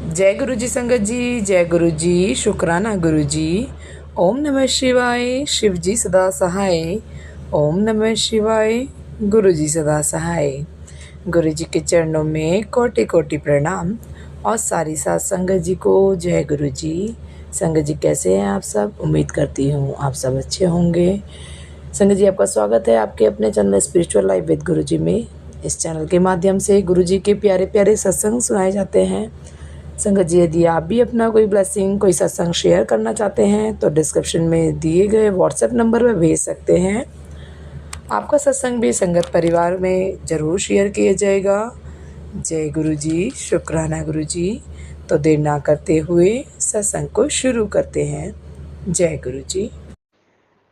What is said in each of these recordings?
जय गुरु जी संगत जी, जय गुरु जी, शुक्राना गुरु जी। ओम नमः शिवाय, शिव जी सदा सहाय। ओम नमः शिवाय, गुरु जी सदा सहाय। गुरु जी के चरणों में कोटि कोटि प्रणाम और सारी साथ संगत जी को जय गुरु जी। संगत जी कैसे हैं आप सब? उम्मीद करती हूँ आप सब अच्छे होंगे। संगत जी आपका स्वागत है आपके अपने चैनल स्पिरिचुअल लाइफ विद गुरु जी में। इस चैनल के माध्यम से गुरु जी के प्यारे प्यारे सत्संग सुनाए जाते हैं। संगत जी यदि आप भी अपना कोई ब्लेसिंग कोई सत्संग शेयर करना चाहते हैं तो डिस्क्रिप्शन में दिए गए व्हाट्सएप नंबर पर भेज सकते हैं। आपका सत्संग भी संगत परिवार में ज़रूर शेयर किया जाएगा। जय गुरु जी, शुक्राना गुरु जी। तो देर ना करते हुए सत्संग को शुरू करते हैं। जय गुरु जी।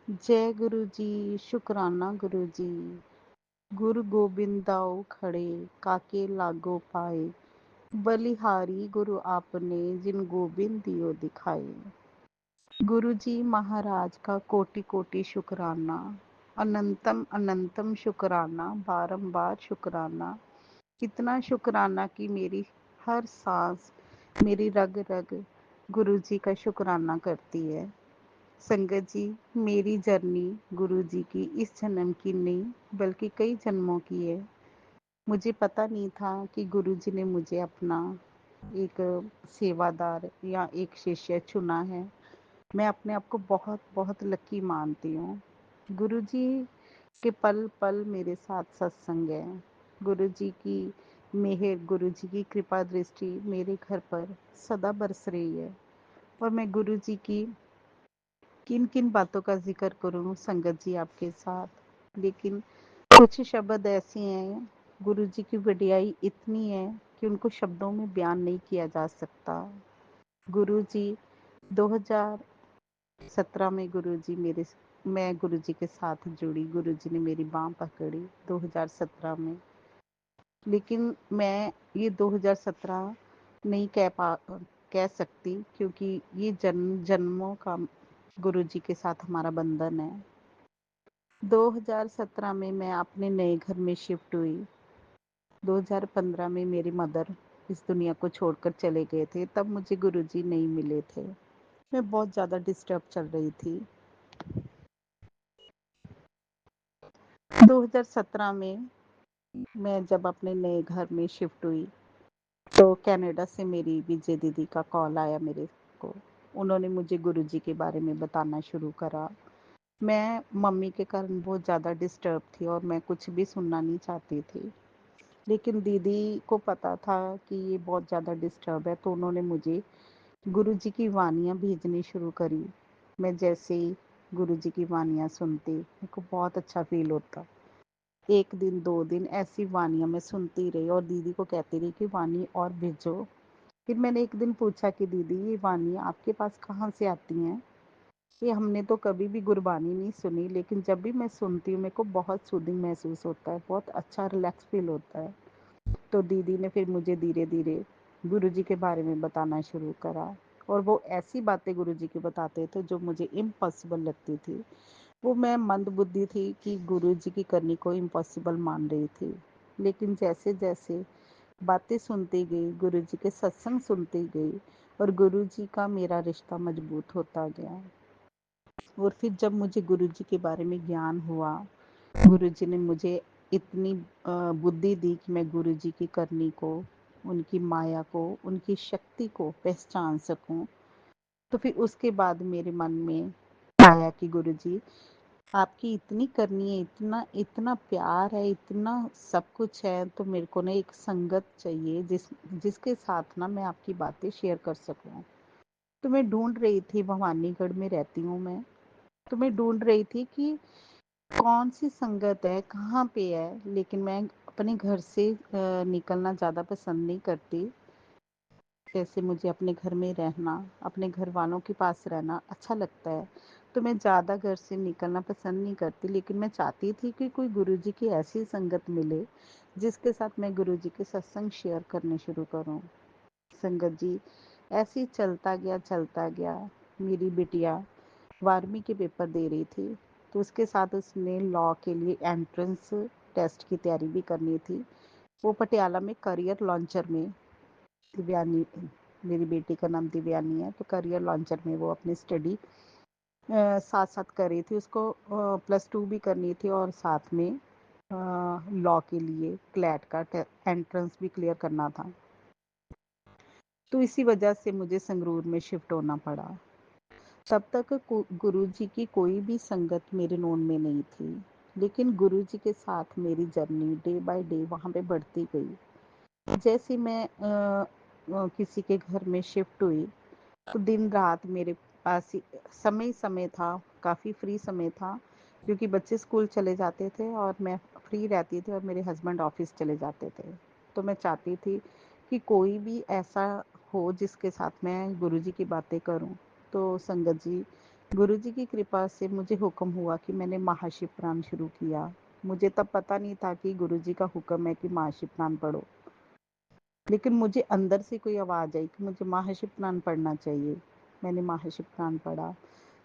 जय गुरु जी, शुक्राना गुरु जी। गुरु गोबिंद दाऊ खड़े, काके लागो पाए। बलिहारी गुरु आपने, जिन गोबिंद दियो दिखाए। गुरु जी महाराज का कोटि कोटि शुक्राना, अनंतम अनंतम शुक्राना, बारंबार शुक्राना। कितना शुक्राना कि मेरी हर सांस, मेरी रग रग गुरु जी का शुक्राना करती है। संगत जी, मेरी जर्नी गुरु जी की इस जन्म की नहीं बल्कि कई जन्मों की है। मुझे पता नहीं था कि गुरु जी ने मुझे अपना एक सेवादार या एक शिष्य चुना है। मैं अपने आप को बहुत बहुत लकी मानती हूँ। गुरु जी के पल पल मेरे साथ सत्संग है। गुरु जी की मेहर, गुरु जी की कृपा दृष्टि मेरे घर पर सदा बरस रही है। और मैं गुरु जी की किन किन बातों का जिक्र करूं संगत जी आपके साथ, लेकिन कुछ शब्द ऐसे हैं, गुरु जी की वडियाई इतनी है कि उनको शब्दों में बयान नहीं किया जा सकता। गुरु जी 2017 में मैं गुरु जी के साथ जुड़ी। गुरु जी ने मेरी बांह पकड़ी 2017 में। लेकिन मैं ये 2017 नहीं कह सकती, क्योंकि ये जन्मों का गुरु जी के साथ हमारा बंधन है। 2017 में मैं अपने नए घर में शिफ्ट हुई। 2015 में मेरी मदर इस दुनिया को छोड़कर चले गए थे, तब मुझे गुरुजी नहीं मिले थे। मैं बहुत ज़्यादा डिस्टर्ब चल रही थी। 2017 में मैं जब अपने नए घर में शिफ्ट हुई तो कनाडा से मेरी विजय दीदी का कॉल आया मेरे को। उन्होंने मुझे गुरुजी के बारे में बताना शुरू करा। मैं मम्मी के कारण बहुत ज़्यादा डिस्टर्ब थी और मैं कुछ भी सुनना नहीं चाहती थी। लेकिन दीदी को पता था कि ये बहुत ज़्यादा डिस्टर्ब है, तो उन्होंने मुझे गुरुजी की वानियाँ भेजनी शुरू करी। मैं जैसे ही गुरुजी की वानियाँ सुनती, मेरे को बहुत अच्छा फील होता। 1 दिन 2 दिन ऐसी वानियाँ मैं सुनती रही और दीदी को कहती रही कि वाणी और भेजो। फिर मैंने एक दिन पूछा कि दीदी, ये वानियाँ आपके पास कहाँ से आती हैं? ये हमने तो कभी भी गुरबानी नहीं सुनी, लेकिन जब भी मैं सुनती हूँ मेरे को बहुत सूदिंग महसूस होता है, बहुत अच्छा रिलैक्स फील होता है। तो दीदी ने फिर मुझे धीरे धीरे गुरुजी के बारे में बताना शुरू करा। और वो ऐसी बातें गुरुजी की बताते थे जो मुझे इम्पॉसिबल लगती थी। वो मैं मंद बुद्धि थी कि गुरुजी की करनी को इम्पॉसिबल मान रही थी। लेकिन जैसे जैसे बातें सुनती गई, गुरुजी के सत्संग सुनती गई और गुरुजी का मेरा रिश्ता मजबूत होता गया। और फिर जब मुझे गुरुजी के बारे में ज्ञान हुआ, गुरुजी ने मुझे इतनी बुद्धि दी कि मैं गुरुजी की करनी को, उनकी माया को, उनकी शक्ति को पहचान सकूं। तो फिर उसके बाद मेरे मन में आया कि गुरुजी, आपकी इतनी करनी है, इतना इतना प्यार है, इतना सब कुछ है, तो मेरे को ना एक संगत चाहिए जिसके साथ ना मैं आपकी बातें शेयर कर सकूं। तो मैं ढूंढ रही थी, भवानीगढ़ में रहती हूँ मैं, तो मैं ढूंढ रही थी कि कौन सी संगत है, कहाँ पे है। लेकिन मैं अपने घर से निकलना ज़्यादा पसंद नहीं करती। जैसे मुझे अपने घर में रहना, अपने घर वालों के पास रहना अच्छा लगता है, तो मैं ज़्यादा घर से निकलना पसंद नहीं करती। लेकिन मैं चाहती थी कि कोई गुरुजी की ऐसी संगत मिले जिसके साथ मैं गुरुजी के सत्संग शेयर करने शुरू करूं। संगत जी, ऐसे ही चलता गया। मेरी बिटिया 12वीं के पेपर दे रही थी, तो उसके साथ उसने लॉ के लिए एंट्रेंस टेस्ट की तैयारी भी करनी थी। वो पटियाला में करियर लॉन्चर में दिव्यानी मेरी बेटी का नाम दिव्यानी है, तो करियर लॉन्चर में वो अपनी स्टडी साथ साथ कर रही थी। उसको +2 भी करनी थी और साथ में लॉ के लिए क्लैट का एंट्रेंस भी क्लियर करना था। तो इसी वजह से मुझे संगरूर में शिफ्ट होना पड़ा। तब तक गुरुजी की कोई भी संगत मेरे नोन में नहीं थी, लेकिन गुरुजी के साथ मेरी जर्नी डे बाय डे वहाँ पे बढ़ती गई। जैसे मैं किसी के घर में शिफ्ट हुई, तो दिन रात मेरे पास ही समय समय था, काफ़ी फ्री समय था, क्योंकि बच्चे स्कूल चले जाते थे और मैं फ्री रहती थी और मेरे हस्बैंड ऑफिस चले जाते थे। तो मैं चाहती थी कि कोई भी ऐसा हो जिसके साथ मैं गुरुजी की बातें करूं। तो संगत जी, गुरुजी की कृपा से मुझे हुक्म हुआ कि मैंने महाशिव पुराण शुरू किया। मुझे तब पता नहीं था कि गुरुजी का हुक्म है कि महाशिव पुराण पढ़ो, लेकिन मुझे अंदर से कोई आवाज़ आई कि मुझे महाशिव पुराण पढ़ना चाहिए। मैंने महाशिव पुराण पढ़ा।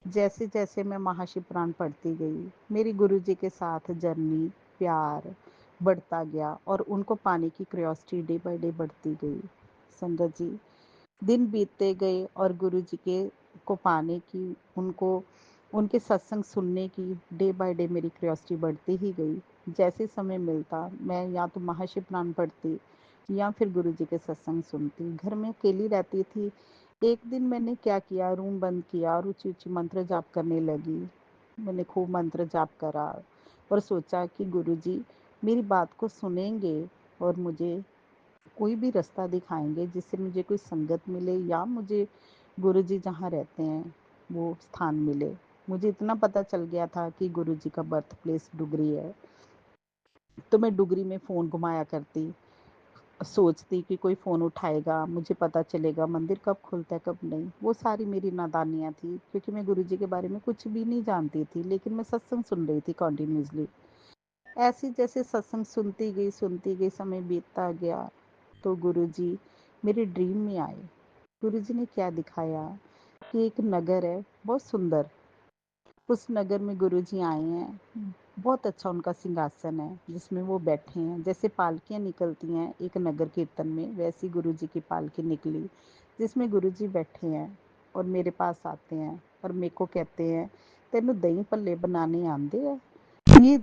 जैसे जैसे मैं महाशिव पुराण पढ़ती गई, मेरी गुरुजी के साथ जर्नी, प्यार बढ़ता गया और उनको पाने की क्यूरियोसिटी डे बाय डे बढ़ती गई। संगत जी, दिन बीतते गए और गुरुजी के को पाने की, उनको उनके सत्संग सुनने की डे बाय डे मेरी क्यूरियोसिटी बढ़ती ही गई। जैसे समय मिलता मैं या तो महाशिव पुराण पढ़ती या फिर गुरुजी के सत्संग सुनती। घर में अकेली रहती थी। एक दिन मैंने क्या किया, रूम बंद किया और ऊंची ऊंची मंत्र जाप करने लगी। मैंने खूब मंत्र जाप करा और सोचा कि गुरुजी मेरी बात को सुनेंगे और मुझे कोई भी रास्ता दिखाएंगे जिससे मुझे कोई संगत मिले या मुझे गुरुजी जहाँ रहते हैं वो स्थान मिले। मुझे इतना पता चल गया था कि गुरुजी का बर्थ प्लेस डुगरी है। तो मैं डुगरी में फ़ोन घुमाया करती, सोचती कि कोई फ़ोन उठाएगा, मुझे पता चलेगा मंदिर कब खुलता है कब नहीं। वो सारी मेरी नादानियाँ थी, क्योंकि मैं गुरुजी के बारे में कुछ भी नहीं जानती थी, लेकिन मैं सत्संग सुन रही थी कंटिन्यूअसली। ऐसे जैसे सत्संग सुनती गई, समय बीतता गया, तो गुरुजी मेरे ड्रीम में आए। गुरुजी ने क्या दिखाया कि एक नगर है बहुत सुंदर, उस नगर में गुरुजी आए हैं। बहुत अच्छा उनका सिंहासन है जिसमें वो बैठे हैं। जैसे पालकियाँ निकलती हैं एक नगर कीर्तन में, वैसी गुरुजी की पालकी निकली जिसमें गुरुजी बैठे हैं और मेरे पास आते हैं और मेरे को कहते हैं, तेनू दही भल्ले बनाने आंदे है। ये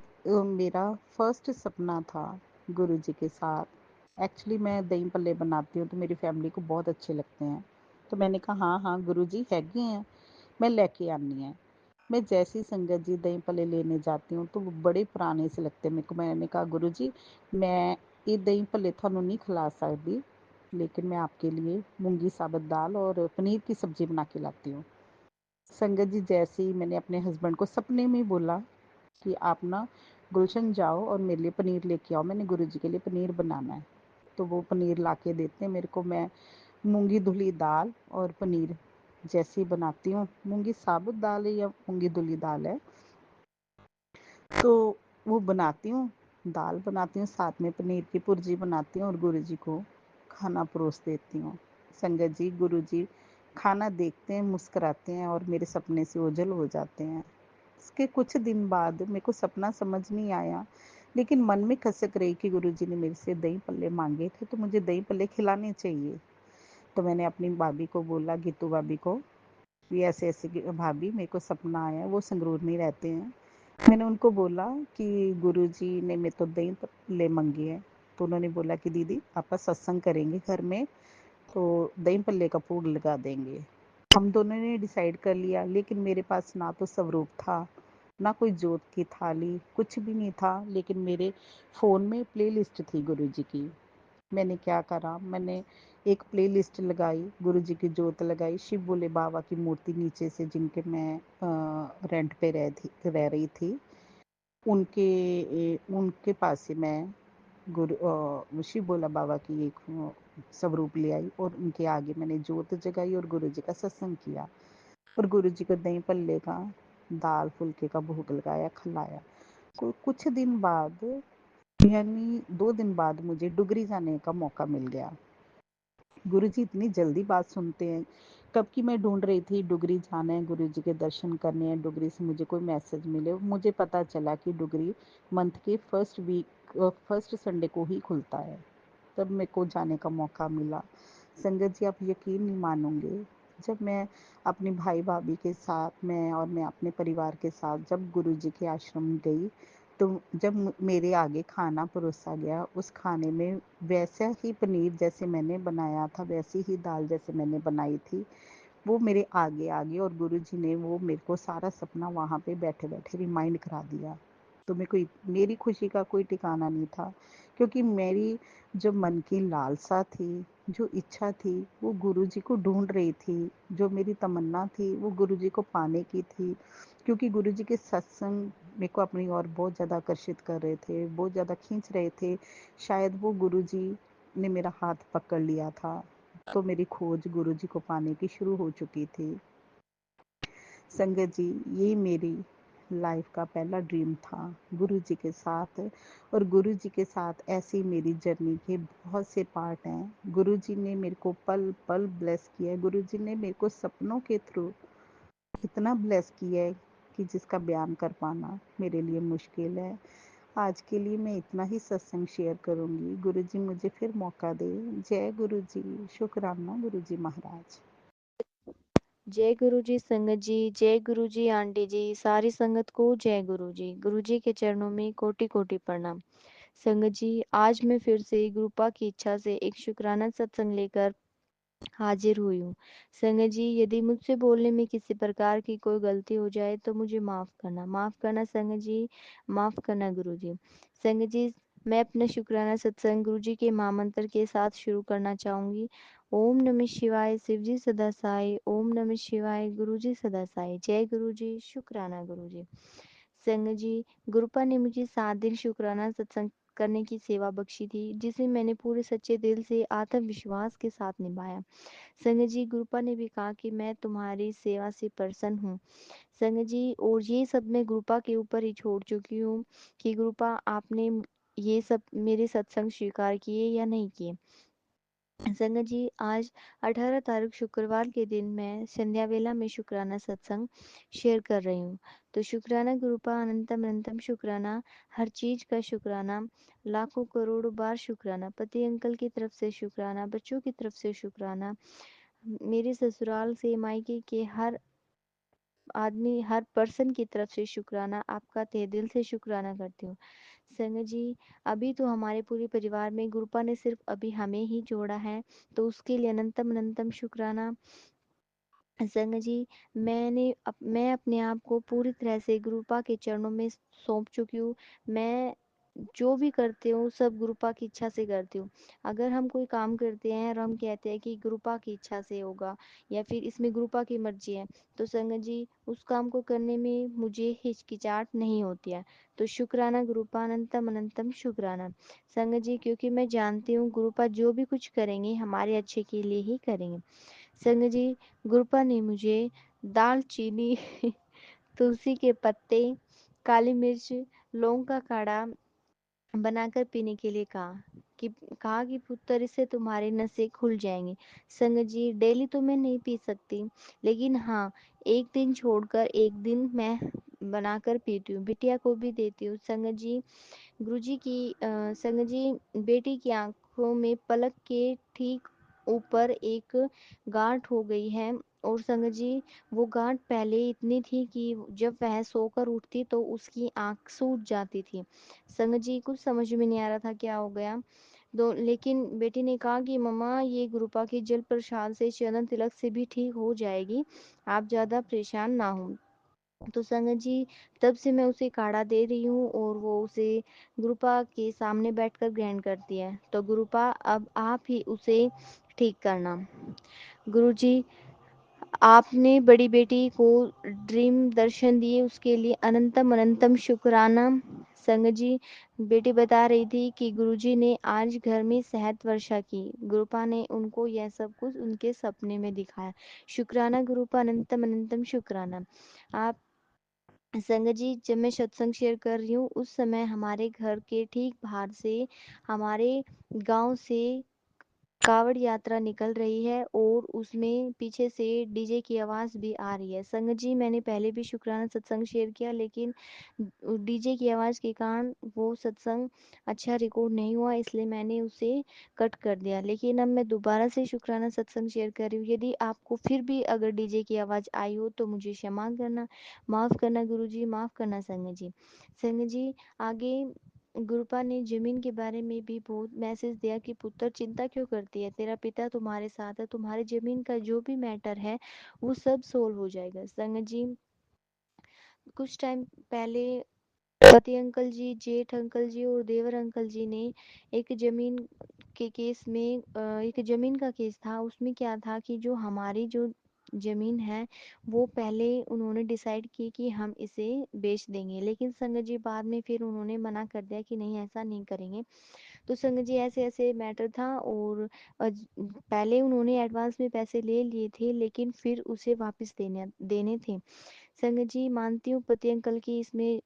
मेरा फर्स्ट सपना था गुरुजी के साथ। एक्चुअली मैं दही भल्ले बनाती हूँ तो मेरी फैमिली को बहुत अच्छे लगते हैं। तो मैंने कहा हाँ हाँ गुरुजी हैगे हैं, मैं लेके आनी है। मैं जैसे ही संगत जी दही भल्ले लेने जाती हूँ तो वो बड़े पुराने से लगते हैं मेरे को। मैंने कहा गुरुजी मैं ये दही भल्ले थानू नहीं खिला सकती, लेकिन मैं आपके लिए मूंगी साबुत दाल और पनीर की सब्जी बना के लाती हूँ। संगत जी, जैसे ही मैंने अपने हस्बैंड को सपने में बोला कि आप ना गुलशन जाओ और मेरे लिए पनीर लेके आओ, मैंने गुरुजी के लिए पनीर बनाना है। तो वो पनीर ला के देते हैं मेरे को। मैं मूंगी धुली दाल और पनीर जैसी बनाती हूँ, मूंगी साबुत दाल है या मूंगी धुली दाल है, तो वो बनाती हूँ, दाल बनाती हूँ, साथ में पनीर की भुर्जी बनाती हूँ और गुरुजी को खाना परोस देती हूँ। संगत जी, गुरुजी खाना देखते हैं, मुस्कुराते हैं और मेरे सपने से ओझल हो जाते हैं। इसके कुछ दिन बाद मेरे को सपना समझ नहीं आया, लेकिन मन में खसक रही कि गुरुजी ने मेरे से दही भल्ले मांगे थे तो मुझे दही भल्ले खिलाने चाहिए। तो मैंने अपनी भाभी को बोला, गीतू भाभी को, ये ऐसे ऐसे भाभी मेरे को सपना आया है, वो संगरूर में रहते हैं। मैंने उनको बोला कि गुरुजी ने मेरे तो दही भल्ले मांगे हैं। तो उन्होंने बोला कि दीदी आपका सत्संग करेंगे घर में तो दही भल्ले का भोग लगा देंगे। हम दोनों ने डिसाइड कर लिया, लेकिन मेरे पास ना तो स्वरूप था, ना कोई जोत की थाली, कुछ भी नहीं था, लेकिन मेरे फ़ोन में प्लेलिस्ट थी गुरुजी की। मैंने क्या करा, मैंने एक प्लेलिस्ट लगाई, गुरुजी की जोत लगाई, शिव भोले बाबा की मूर्ति नीचे से जिनके मैं रेंट पे रह रही थी, उनके पास से मैं शिव भोला बाबा की एक स्वरूप ले आई और उनके आगे मैंने जोत जगाई और गुरुजी का सत्संग किया और गुरुजी को दही भल्ले का, दाल फुल्के का भोग लगाया, खिलाया। कुछ दिन बाद, यानी 2 दिन बाद, मुझे डुगरी जाने का मौका मिल गया। गुरुजी इतनी जल्दी बात सुनते हैं। कब की मैं ढूंढ रही थी डुगरी जाना है, गुरुजी के दर्शन करने हैं, डुगरी से मुझे कोई मैसेज मिले। मुझे पता चला कि डुगरी मंथ के फर्स्ट संडे को ही खुलता है। तब मेरे को जाने का मौका मिला। संगत जी, आप यकीन नहीं मानोगे, जब मैं अपने भाई-भाभी के साथ मैं अपने परिवार के साथ जब गुरुजी के आश्रम गई, तो जब मेरे आगे खाना परोसा गया, उस खाने में वैसा ही पनीर जैसे मैंने बनाया था, वैसी ही दाल जैसे मैंने बनाई थी, वो मेरे आगे आ गई और गुरुजी ने वो मेरे को सारा सपना वहाँ पे बैठे-बैठे रिमाइंड करा दिया। तो मेरी खुशी का कोई ठिकाना नहीं था, क्योंकि मेरी जो मन की लालसा थी, जो इच्छा थी, वो गुरुजी को ढूँढ रही थी। जो मेरी तमन्ना थी, वो गुरुजी को पाने की थी, क्योंकि गुरुजी के सत्संग मेरे को अपनी ओर बहुत ज़्यादा आकर्षित कर रहे थे, बहुत ज़्यादा खींच रहे थे। शायद वो गुरुजी ने मेरा हाथ पकड़ लिया था, तो मेरी खोज गुरुजी को पाने की शुरू हो चुकी थी। संगत जी, ये मेरी लाइफ का पहला ड्रीम था गुरुजी के साथ। और गुरुजी के साथ ऐसी मेरी जर्नी के बहुत से पार्ट हैं। गुरुजी ने मेरे को पल पल ब्लेस किया है। गुरुजी ने मेरे को सपनों के थ्रू इतना ब्लेस किया है कि जिसका बयान कर पाना मेरे लिए मुश्किल है। आज के लिए मैं इतना ही सत्संग शेयर करूंगी। गुरुजी मुझे फिर मौका दे। जय गुरुजी। शुक्राना गुरुजी महाराज। जय गुरु जी संगत जी, जय गुरु जी आंटी जी, सारी संगत को जय गुरु जी। गुरु जी के चरणों में कोटि कोटि प्रणाम। संगत जी, आज मैं फिर से गुरुपा की इच्छा से एक शुक्राना सत्संग लेकर हाजिर हुई हूँ। संगत जी, यदि मुझसे बोलने में किसी प्रकार की कोई गलती हो जाए तो मुझे माफ़ करना संगत जी, माफ़ करना गुरु जी। संगत जी, मैं अपना शुक्राना सत्संग गुरु जी के महामंत्र के साथ शुरू करना चाहूँगी। ओम नमः शिवाय, शिव जी सदा साई। ओम नमः शिवाय, गुरु जी सदा साई। जय गुरु जी, शुक्राना गुरु जी। संगत जी, गुरुपा ने मुझे 7 दिन शुक्राना सत्संग करने की सेवा बख्शी थी, जिसे मैंने पूरे सच्चे दिल से आत्मविश्वास के साथ निभाया। संगत जी, गुरुपा ने भी कहा कि मैं तुम्हारी सेवा से प्रसन्न हूँ। संगत जी, और ये सब मैं गुरुपा के ऊपर ही छोड़ चुकी हूँ कि गुरुपा आपने ये सब मेरे सत्संग स्वीकार किए या नहीं किए। संगत जी, आज 18 तारीख शुक्रवार के दिन मैं संध्या वेला में शुक्राना सत्संग शेयर कर रही हूँ। तो शुक्राना गुरुपा, अनंतम अनंतम शुक्राना, हर चीज का शुक्राना, लाखों करोड़ों बार शुक्राना, पति अंकल की तरफ से शुक्राना, बच्चों की तरफ से शुक्राना, मेरे ससुराल से मायके के हर आदमी, हर पर्सन की तरफ से शुक्राना, आपका तहे दिल से शुक्राना करती हूँ। संगत जी, अभी तो हमारे पूरे परिवार में गुरुपा ने सिर्फ अभी हमें ही जोड़ा है, तो उसके लिए अनंतम अनंतम शुक्राना। संगत जी, मैं अपने आप को पूरी तरह से गुरुपा के चरणों में सौंप चुकी हूँ। मैं जो भी करती हूँ सब गुरुपा की इच्छा से करती हूँ। अगर हम कोई काम करते हैं और हम कहते हैं कि गुरुपा की इच्छा से होगा या फिर इसमें गुरुपा की मर्जी है, तो संगत जी उस काम को करने में मुझे हिचकिचाहट नहीं होती है। तो शुक्राना गुरुपा, अनंतम अनंतम शुक्राना। संगत जी, क्योंकि मैं जानती हूँ गुरुपा जो भी कुछ करेंगे हमारे अच्छे के लिए ही करेंगे। संगत जी, गुरुपा ने मुझे दालचीनी तुलसी के पत्ते, काली मिर्च, लौंग का काढ़ा बनाकर पीने के लिए कहा कि पुत्र, इससे तुम्हारे नसें खुल जाएंगी। संगत जी, डेली तो मैं नहीं पी सकती, लेकिन हाँ, एक दिन छोड़कर एक दिन मैं बनाकर पीती हूँ, बिटिया को भी देती हूँ। संगत जी, संगत जी, बेटी की आंखों में पलक के ठीक ऊपर एक गांठ हो गई है। और संगत जी, वो गांठ पहले इतनी थी कि जब वह सोकर उठती तो उसकी आंख सूज जाती थी। संगत जी, कुछ समझ में नहीं आ रहा था क्या हो गया। लेकिन बेटी ने कहा कि मम्मा, ये गुरुपा के जल प्रसाद से, चंदन तिलक से भी ठीक हो जाएगी, आप ज्यादा परेशान ना हो। तो संगत जी, तब से मैं उसे काढ़ा दे रही हूँ और वो उसे गुरुपा के सामने बैठकर ग्रहण करती है। तो गुरुपा, अब आप ही उसे ठीक करना। गुरु जी, आपने बड़ी बेटी को ड्रीम दर्शन दिए, उसके लिए अनंतम अनंतम शुक्राना। संगत जी, बेटी बता रही थी कि गुरुजी ने आज घर में सेहत वर्षा की। गुरुपा ने उनको यह सब कुछ उनके सपने में दिखाया। शुक्राना गुरुपा, अनंतम अनंतम शुक्राना। आप संगत जी, जब मैं सत्संग शेयर कर रही हूँ उस समय हमारे घर के ठीक बाहर से, हमारे गांव से कावड़ यात्रा निकल रही है और उसमें पीछे से डीजे की आवाज़ भी आ रही है। संगत जी, मैंने पहले भी शुक्राना सत्संग शेयर किया, लेकिन डीजे की आवाज़ के कारण वो सत्संग अच्छा रिकॉर्ड नहीं हुआ, इसलिए मैंने उसे कट कर दिया। लेकिन अब मैं दोबारा से शुक्राना सत्संग शेयर कर रही हूँ। यदि आपको फिर भी अगर डीजे की आवाज़ आई हो तो मुझे क्षमा करना, माफ़ करना गुरुजी, माफ़ करना संगत जी। संगत जी, आगे गुरुपा ने ज़मीन के बारे में भी बहुत मैसेज दिया कि पुत्र चिंता क्यों करती है, तेरा पिता तुम्हारे साथ है, तुम्हारी ज़मीन का जो भी मैटर है वो सब सोल्व हो जाएगा। संगत जी, कुछ टाइम पहले पति अंकल जी, जेठ अंकल जी और देवर अंकल जी ने एक ज़मीन के केस में एक ज़मीन का केस था। उसमें क्या था कि जो हमारी जो ज़मीन है वो पहले उन्होंने डिसाइड की कि हम इसे बेच देंगे, लेकिन संगत जी बाद में फिर उन्होंने मना कर दिया कि नहीं, ऐसा नहीं करेंगे। तो संगत जी, ऐसे ऐसे मैटर था और पहले उन्होंने एडवांस में पैसे ले लिए थे, लेकिन फिर उसे वापस देने देने थे। संगत जी, मानती हूँ पति अंकल की इसमें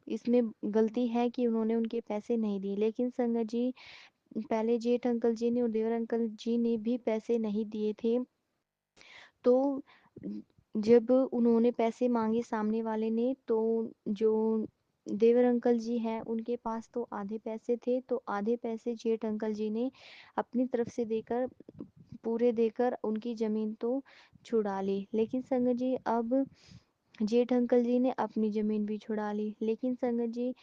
इसमें गलती है कि उन्होंने उनके पैसे नहीं दिए, लेकिन संगत जी पहले जेठ अंकल जी ने और देवर अंकल जी ने भी पैसे नहीं दिए थे। तो जब उन्होंने पैसे मांगे सामने वाले ने, तो जो देवर अंकल जी हैं उनके पास तो आधे पैसे थे, तो आधे पैसे जेठ अंकल जी ने अपनी तरफ से देकर, पूरे देकर उनकी ज़मीन तो छुड़ा ली। लेकिन संगत जी, अब जेठ अंकल जी ने अपनी ज़मीन भी छुड़ा ली। लेकिन संगत जी,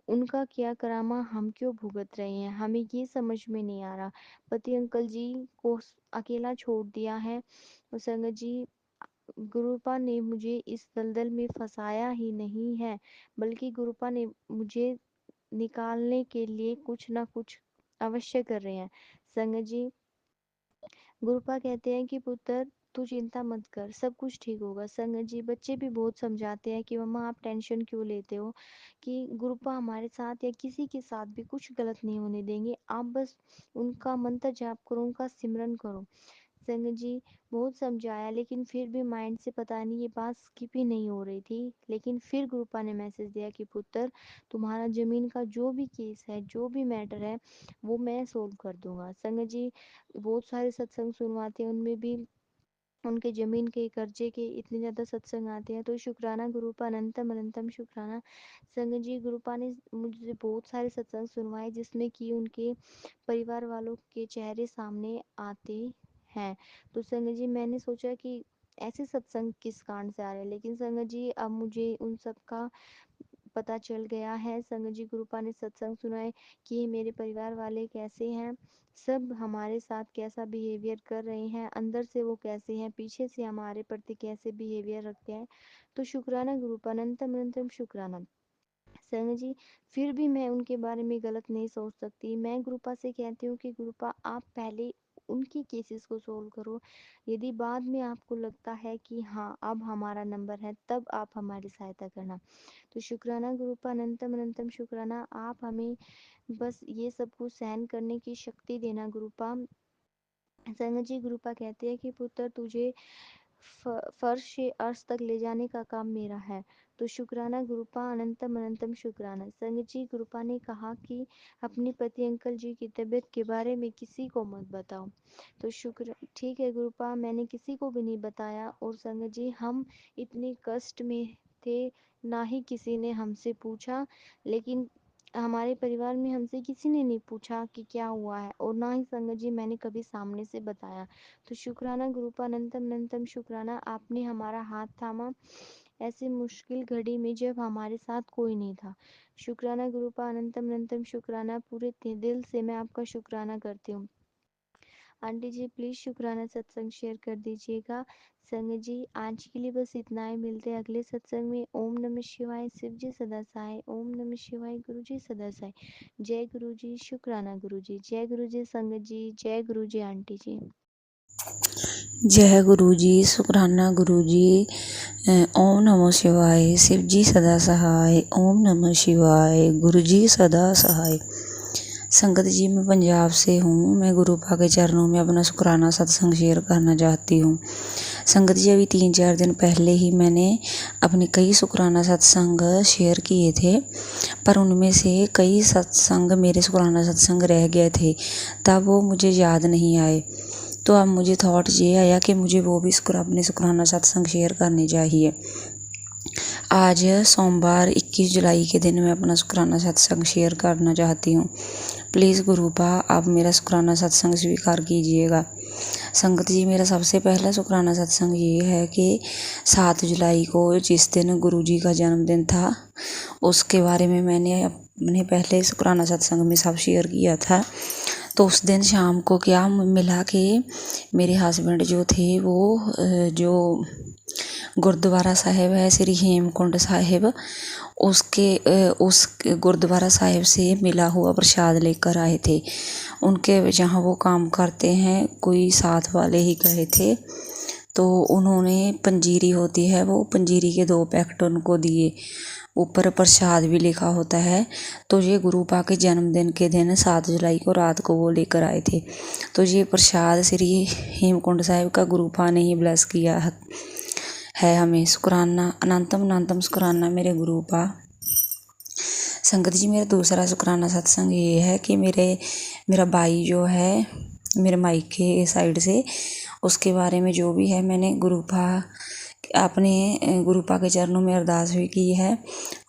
उनका क्या करामा हम क्यों भुगत रहे हैं, हमें ये समझ में नहीं आ रहा। पति अंकल जी को अकेला छोड़ दिया है। और संगत जी, गुरुपा ने मुझे इस दलदल में फंसाया ही नहीं है, बल्कि गुरुपा ने मुझे निकालने के लिए कुछ ना कुछ अवश्य कर रहे हैं। संगत जी, गुरुपा कहते हैं कि पुत्र तू चिंता मत कर, सब कुछ ठीक होगा। संगत जी, बच्चे भी बहुत समझाते हैं कि मम्मा आप टेंशन क्यों लेते हो, कि गुरुपा हमारे साथ या किसी के साथ भी कुछ गलत नहीं होने देंगे, आप बस उनका मंत्र जाप करो, उनका सिमरन करो। संगत जी, बहुत समझाया, लेकिन फिर भी माइंड से पता नहीं ये बात स्किप ही नहीं हो रही थी। लेकिन फिर गुरुपा ने मैसेज दिया कि पुत्र तुम्हारा ज़मीन का जो भी केस है, जो भी मैटर है, वो मैं सोल्व कर दूंगा। संगत जी, बहुत सारे सत्संग सुनवाते हैं, उनमें भी उनके ज़मीन के कर्जे के इतने ज़्यादा सत्संग आते हैं। तो शुक्राना गुरुपा, अनंतम अनंतम शुक्राना। संगत जी, गुरुपा ने मुझे बहुत सारे सत्संग सुनवाए जिसमें कि उनके परिवार वालों के चेहरे सामने आते हैं। तो संगत जी, मैंने सोचा कि ऐसे सत्संग किस कारण से आ रहे हैं, लेकिन संगत जी अब मुझे उन सब का पता चल गया है। संगत जी, गुरुपा ने सत्संग सुनाए कि मेरे परिवार वाले कैसे हैं, सब हमारे साथ कैसा बिहेवियर कर रहे हैं, अंदर से वो कैसे हैं, पीछे से हमारे प्रति कैसे बिहेवियर रखते हैं। तो शुक्राना गुरुपा, अनंतम अनंतम शुक्राना। संगत जी, फिर भी मैं उनके बारे में गलत नहीं सोच सकती। मैं गुरुपा से कहती हूँ कि गुरुपा आप पहले उनकी केसेस को सोल्व करो। यदि बाद में आपको लगता है कि हाँ अब हमारा नंबर है, तब आप हमारी सहायता करना। तो शुक्राना गुरुपा, अनंतम अनंतम शुक्राना। आप हमें बस ये सब कुछ सहन करने की शक्ति देना गुरुपा। संगत जी, गुरुपा कहते हैं कि पुत्र तुझे फर्श से अर्श तक ले जाने का काम मेरा है। तो शुक्राना गुरुपा, अनंतम अनंतम शुक्राना। संगत जी, गुरुपा ने कहा कि अपने पति अंकल जी की तबीयत के बारे में किसी को मत बताओ। तो शुक्र, ठीक है गुरुपा, मैंने किसी को भी नहीं बताया। और संगत जी, हम इतने कष्ट में थे, ना ही किसी ने हमसे पूछा, लेकिन हमारे परिवार में हमसे किसी ने नहीं पूछा कि क्या हुआ है, और ना ही संगत जी मैंने कभी सामने से बताया। तो शुक्राना गुरुपा, अनंतम अनंतम शुक्राना, आपने हमारा हाथ थामा ऐसे मुश्किल घड़ी में जब हमारे साथ कोई नहीं था। शुक्राना गुरुपा, अनंतम अनंतम शुक्राना। पूरे दिल से मैं आपका शुक्राना करती हूँ। आंटी जी, प्लीज़ शुक्राना सत्संग शेयर कर दीजिएगा। संगत जी, आज के लिए बस इतना ही, मिलते हैं अगले सत्संग में। ओम नमः शिवाय, शिव जी सदा सहाय। ओम नमः शिवाय, गुरु जी सदा सहाय। जय गुरु जी, शुक्राना गुरु जी। जय गुरु जी संगत जी, जय गुरु जी आंटी जी। जय गुरु जी, शुक्राना गुरु जी। ओम नमः शिवाय, शिव जी सदा सहाय। ओम नमः शिवाय, गुरु जी सदा सहाय। संगत जी, मैं पंजाब से हूँ। मैं गुरुपा के चरणों में अपना शुक्राना सत्संग शेयर करना चाहती हूँ। संगत जी, अभी 3-4 दिन पहले ही मैंने अपने कई शुक्राना सत्संग शेयर किए थे, पर उनमें से कई सत्संग मेरे शुक्राना सत्संग रह गए थे, तब वो मुझे याद नहीं आए। तो अब मुझे थॉट ये आया कि मुझे वो भी अपने शुक्राना सत्संग शेयर करने चाहिए। आज सोमवार 21 जुलाई के दिन मैं अपना शुक्राना सत्संग शेयर करना चाहती हूँ। प्लीज़ गुरुपा, आप मेरा शुक्राना सत्संग स्वीकार कीजिएगा। संगत जी, मेरा सबसे पहला शुक्राना सत्संग ये है कि 7 जुलाई को जिस दिन गुरुजी का जन्मदिन था, उसके बारे में मैंने अपने पहले शुक्राना सत्संग में सब शेयर किया था। तो उस दिन शाम को क्या मिला कि मेरे हस्बैंड जो थे वो जो गुरुद्वारा साहिब है श्री हेमकुंड साहिब, उस गुरुद्वारा साहिब से मिला हुआ प्रसाद लेकर आए थे। उनके जहाँ वो काम करते हैं, कोई साथ वाले ही गए थे, तो उन्होंने पंजीरी होती है, वो पंजीरी के 2 पैकेट उनको दिए। ऊपर प्रसाद भी लिखा होता है। तो ये गुरुपा के जन्मदिन के दिन 7 जुलाई को रात को वो लेकर आए थे। तो ये प्रसाद श्री हेमकुंड साहिब का गुरुपा ने ही ब्लेस किया है हमें। शुक्राना, अनंतम शुक्राना मेरे गुरुपा। संगत जी, मेरा दूसरा शुक्राना सत्संग ये है कि मेरा भाई जो है मेरे मायके साइड से, उसके बारे में जो भी है मैंने अपने गुरुपा के चरणों में अरदास भी की है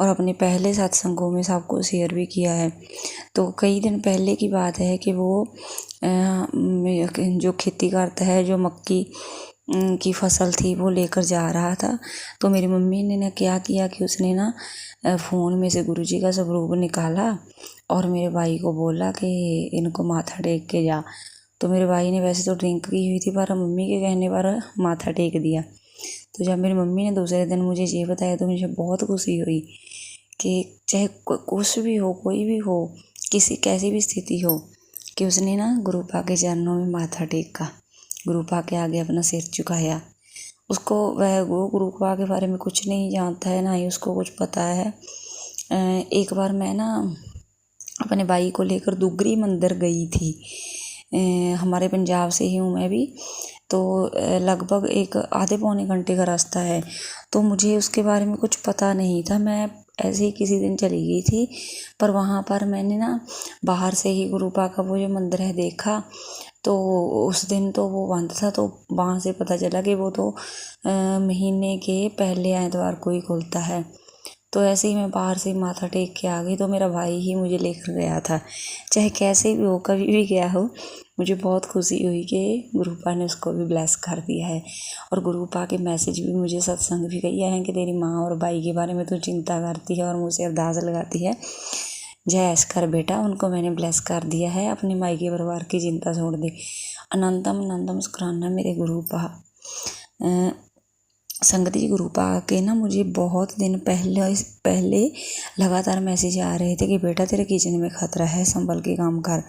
और अपने पहले सत्संगों में सबको शेयर भी किया है। तो कई दिन पहले की बात है कि वो जो खेती करता है, जो मक्की की फसल थी, वो लेकर जा रहा था। तो मेरी मम्मी ने क्या किया कि उसने ना फ़ोन में से गुरुजी का स्वरूप निकाला और मेरे भाई को बोला कि इनको माथा टेक के जा। तो मेरे भाई ने वैसे तो ड्रिंक की हुई थी, पर मम्मी के कहने पर माथा टेक दिया। तो जब मेरी मम्मी ने दूसरे दिन मुझे ये बताया तो मुझे बहुत खुशी हुई कि चाहे कुछ भी हो, कोई भी हो, कैसी भी स्थिति हो, कि उसने ना गुरुपा के चरणों में माथा टेका, गुरुपा के आगे अपना सिर झुकाया। वो गुरुपा के बारे में कुछ नहीं जानता है, ना ही उसको कुछ पता है। एक बार मैं ना अपने भाई को लेकर दुगरी मंदिर गई थी। हमारे पंजाब से ही हूँ मैं भी, तो लगभग एक आधे पौने घंटे का रास्ता है। तो मुझे उसके बारे में कुछ पता नहीं था। मैं ऐसे ही किसी दिन चली गई थी, पर वहाँ पर मैंने ना बाहर से ही गुरुपा का वो जो मंदिर है देखा। तो उस दिन तो वो बंद था, तो वहाँ से पता चला कि वो तो महीने के पहले एतवार को ही खुलता है। तो ऐसे ही मैं बाहर से माथा टेक के आ गई। तो मेरा भाई ही मुझे लेकर गया था। चाहे कैसे भी हो, कभी भी गया हो, मुझे बहुत खुशी हुई कि गुरुपा ने उसको भी ब्लेस कर दिया है। और गुरुपा के मैसेज भी मुझे सत्संग भी किया है कि तेरी माँ और भाई के बारे में तो चिंता करती है और मुझसे अरदास लगाती है, जय ऐश कर बेटा, उनको मैंने ब्लेस कर दिया है, अपने मायके परिवार की चिंता छोड़ दे। अनंतम शुक्राना मेरे गुरुपा। संगत जी, गुरुपा के ना मुझे बहुत दिन पहले लगातार मैसेज आ रहे थे कि बेटा तेरे किचन में खतरा है, संभल के काम कर।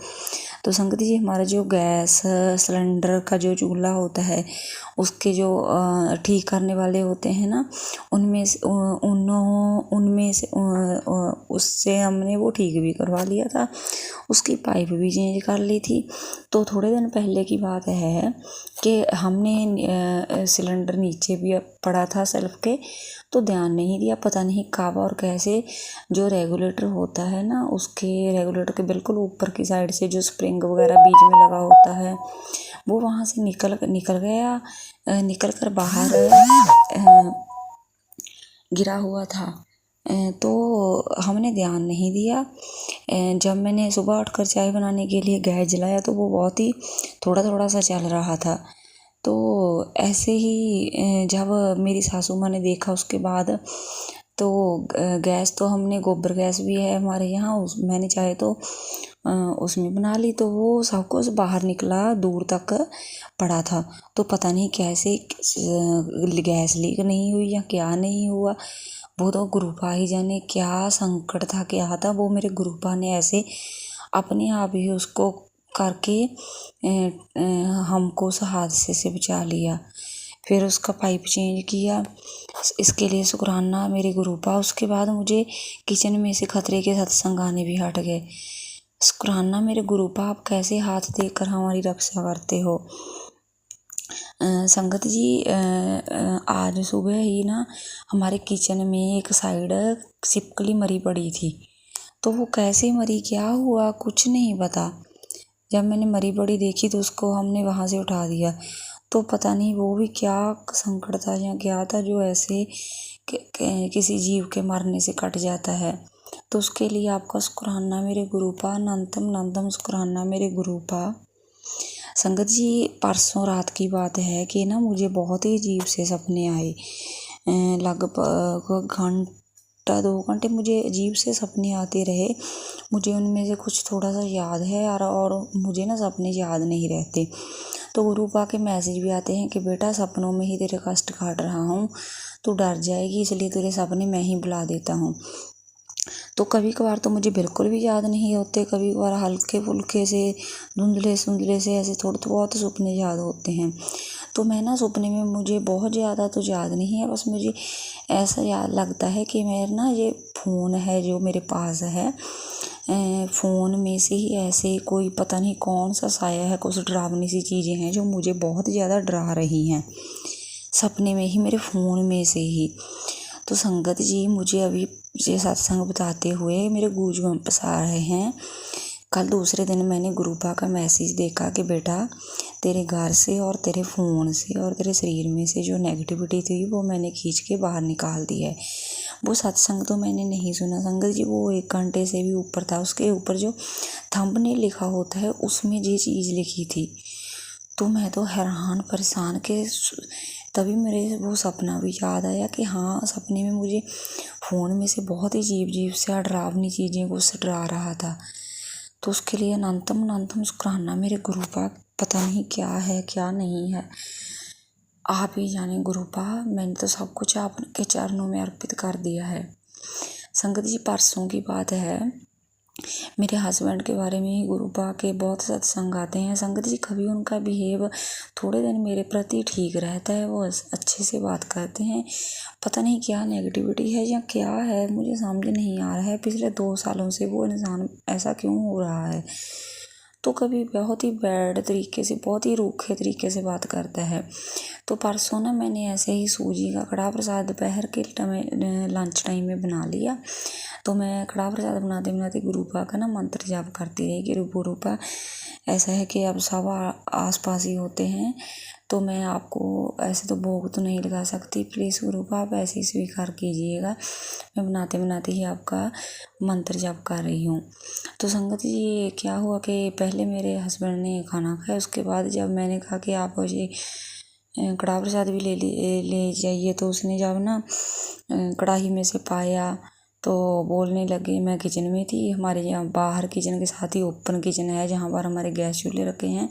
तो संगत जी, हमारा जो गैस सिलेंडर का जो चूल्हा होता है, उसके जो ठीक करने वाले होते हैं ना, उनमें से उससे हमने वो ठीक भी करवा लिया था, उसकी पाइप भी चेंज कर ली थी। तो थोड़े दिन पहले की बात है कि हमने सिलेंडर नीचे भी पड़ा था सेल्फ के, तो ध्यान नहीं दिया, पता नहीं कब और कैसे जो रेगुलेटर होता है ना, उसके रेगुलेटर के बिल्कुल ऊपर की साइड से जो स्प्रिंग वगैरह बीच में लगा होता है, वो वहाँ से निकल कर बाहर गिरा हुआ था। तो हमने ध्यान नहीं दिया। जब मैंने सुबह उठकर चाय बनाने के लिए गैस जलाया तो वो बहुत ही थोड़ा सा चल रहा था। तो ऐसे ही जब मेरी सासू माँ ने देखा उसके बाद, तो गैस तो हमने गोबर गैस भी है हमारे यहाँ, मैंने चाहे तो उसमें बना ली। तो वो सब कुछ बाहर निकला, दूर तक पड़ा था। तो पता नहीं कैसे गैस लीक नहीं हुई या क्या नहीं हुआ, वो तो गुरुपा ही जाने क्या संकट था, क्या था। वो मेरे गुरुपा ने ऐसे अपने आप ही उसको करके हमको उस हादसे से बचा लिया। फिर उसका पाइप चेंज किया, इसके लिए शुक्राना मेरे गुरुपा। उसके बाद मुझे किचन में से खतरे के सत्संग आने भी हट गए। शुक्राना मेरे गुरुपा, आप कैसे हाथ देकर हमारी रक्षा करते हो। संगत जी, आज सुबह ही ना हमारे किचन में एक साइड छिपकली मरी पड़ी थी। तो वो कैसे मरी, क्या हुआ, कुछ नहीं पता। जब मैंने मरी पड़ी देखी तो उसको हमने वहाँ से उठा दिया। तो पता नहीं वो भी क्या संकट था या क्या था जो ऐसे किसी जीव के मरने से कट जाता है। तो उसके लिए आपका शुक्राना मेरे गुरुपा, अनंतम अनंतम शुक्राना मेरे गुरुपा। संगत जी, परसों रात की बात है कि ना मुझे बहुत ही अजीब से सपने आए। लगभग घंटा 2 घंटे मुझे अजीब से सपने आते रहे। मुझे उनमें से कुछ थोड़ा सा याद है और मुझे ना सपने याद नहीं रहते। तो गुरुपा के मैसेज भी आते हैं कि बेटा सपनों में ही तेरे कष्ट काट रहा हूँ, तू डर जाएगी, इसलिए तेरे सपने मैं ही बुला देता हूँ। तो कभी कभार तो मुझे बिल्कुल भी याद नहीं होते, कभी कभार हल्के फुल्के से धुंधले धुंधले से ऐसे थोड़े तो बहुत सपने याद होते हैं। तो मैं ना सपने में मुझे बहुत ज़्यादा तो याद नहीं है, बस मुझे ऐसा याद लगता है कि मेरा ना ये फ़ोन है जो मेरे पास है, फ़ोन में से ही ऐसे कोई पता नहीं कौन सा साया है, कुछ डरावनी सी चीज़ें हैं जो मुझे बहुत ज़्यादा डरा रही हैं सपने में ही, मेरे फ़ोन में से ही। तो संगत जी, मुझे अभी ये सत्संग बताते हुए मेरे गूज़बम्प्स आ रहे हैं। कल दूसरे दिन मैंने गुरुपा का मैसेज देखा कि बेटा तेरे घर से और तेरे फ़ोन से और तेरे शरीर में से जो नेगेटिविटी थी वो मैंने खींच के बाहर निकाल दी है। वो सत्संग तो मैंने नहीं सुना संगत जी, वो 1 घंटे से भी ऊपर था। उसके ऊपर जो थंबनेल लिखा होता है उसमें ये चीज़ लिखी थी। तो मैं तो हैरान परेशान के तभी मेरे वो सपना भी याद आया कि हाँ, सपने में मुझे फ़ोन में से बहुत ही अजीब से डरावनी चीज़ें कुछ डरा रहा था। तो उसके लिए अनंतम शुक्राना मेरे गुरुपा। पता नहीं क्या है क्या नहीं है, आप ही जाने गुरुपा। मैंने तो सब कुछ आपके चरणों में अर्पित कर दिया है। संगत जी, परसों की बात है, मेरे हस्बैंड के बारे में ही गुरुपा के बहुत सत्संग आते हैं। संगत जी, कभी उनका बिहेव थोड़े दिन मेरे प्रति ठीक रहता है, वो अच्छे से बात करते हैं। पता नहीं क्या नेगेटिविटी है या क्या है, मुझे समझ नहीं आ रहा है। पिछले 2 सालों से वो इंसान ऐसा क्यों हो रहा है। तो कभी बहुत ही बैड तरीके से, बहुत ही रूखे तरीके से बात करता है। तो परसों ना मैंने ऐसे ही सूजी का कड़ाह प्रसाद दोपहर के लंच टाइम में बना लिया। तो मैं कड़ाह प्रसाद बनाते बनाते गुरुपा का ना मंत्र जाप करती रही कि गुरुपा, ऐसा है कि अब सब आस पास ही होते हैं, तो मैं आपको ऐसे तो भोग तो नहीं लगा सकती, प्लीज़ गुरुपा आप ऐसे ही स्वीकार कीजिएगा। मैं बनाते बनाते ही आपका मंत्र जाप कर रही हूँ। तो संगत जी, ये क्या हुआ कि पहले मेरे हस्बैंड ने खाना खाया, उसके बाद जब मैंने कहा कि आप मुझे कड़ाह प्रसाद भी ले जाइए, तो उसने जब ना कढ़ाई में से पाया तो बोलने लगे। मैं किचन में थी, हमारे यहाँ बाहर किचन के साथ ही ओपन किचन है जहाँ पर हमारे गैस चूल्हे रखे हैं।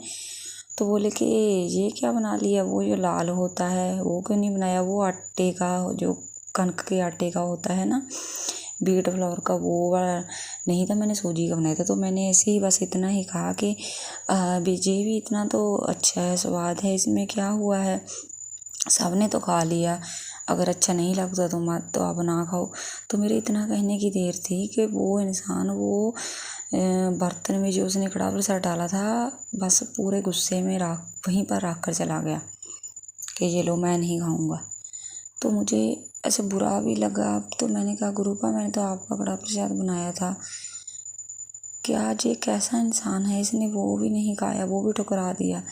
तो बोले कि ये क्या बना लिया, वो जो लाल होता है वो क्यों नहीं बनाया, वो आटे का, जो कनक के आटे का होता है ना, व्हीट फ्लोर का, वो वाला नहीं था, मैंने सूजी का बनाया था। तो मैंने ऐसे ही बस इतना ही कहा कि ये भी इतना तो अच्छा है, स्वाद है, इसमें क्या हुआ है, सबने तो खा लिया, अगर अच्छा नहीं लगता तो मत, तो आप ना खाओ। तो मेरे इतना कहने की देर थी कि वो इंसान वो बर्तन में जो उसने कड़ाह प्रसाद डाला था, बस पूरे गुस्से में वहीं पर रख कर चला गया कि ये लो, मैं नहीं खाऊंगा। तो मुझे ऐसे बुरा भी लगा। तो मैंने कहा गुरुपा, मैंने तो आपका कड़ाह प्रसाद बनाया था, क्या ये कैसा इंसान है, इसने वो भी नहीं खाया, वो भी ठुकरा दिया।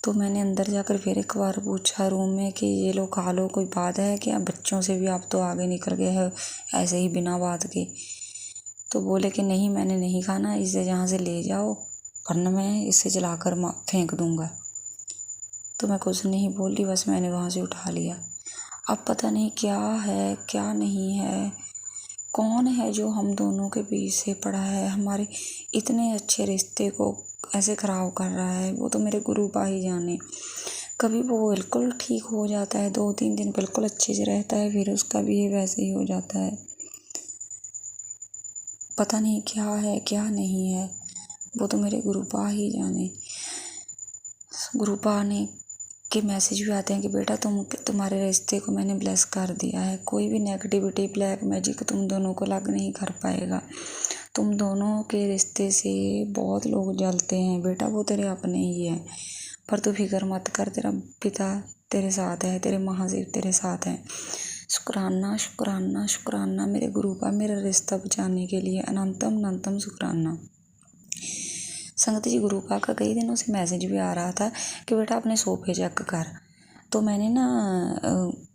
तो मैंने अंदर जाकर फिर एक बार पूछा रूम में कि ये लोग खा लो, कोई बात है क्या, बच्चों से भी आप तो आगे निकल गए हैं ऐसे ही बिना बात के। तो बोले कि नहीं, मैंने नहीं खाना, इसे यहाँ से ले जाओ वरना मैं इसे जलाकर फेंक दूंगा। तो मैं कुछ नहीं बोली, बस मैंने वहाँ से उठा लिया। अब पता नहीं क्या है क्या नहीं है, कौन है जो हम दोनों के बीच से पड़ा है, हमारे इतने अच्छे रिश्ते को ऐसे ख़राब कर रहा है। वो तो मेरे गुरुपा ही जाने। कभी वो बिल्कुल ठीक हो जाता है, 2-3 दिन बिल्कुल अच्छे से रहता है, फिर उसका भी वैसे ही हो जाता है। पता नहीं क्या है क्या नहीं है, वो तो मेरे गुरुपा ही जाने। गुरुपा ने के मैसेज भी आते हैं कि बेटा तुम्हारे रिश्ते को मैंने ब्लेस कर दिया है, कोई भी नेगेटिविटी, ब्लैक मैजिक तुम दोनों को लग नहीं कर पाएगा, तुम दोनों के रिश्ते से बहुत लोग जलते हैं बेटा, वो तेरे अपने ही हैं, पर तू फिक्र मत कर, तेरा पिता तेरे साथ है, तेरे महादेव तेरे साथ हैं। शुक्राना शुक्राना शुक्राना मेरे गुरुपा, मेरा रिश्ता बचाने के लिए अनंतम अनंतम शुक्राना। संगत जी, गुरुपा का कई दिनों से मैसेज भी आ रहा था कि बेटा अपने सोफे चेक कर। तो मैंने ना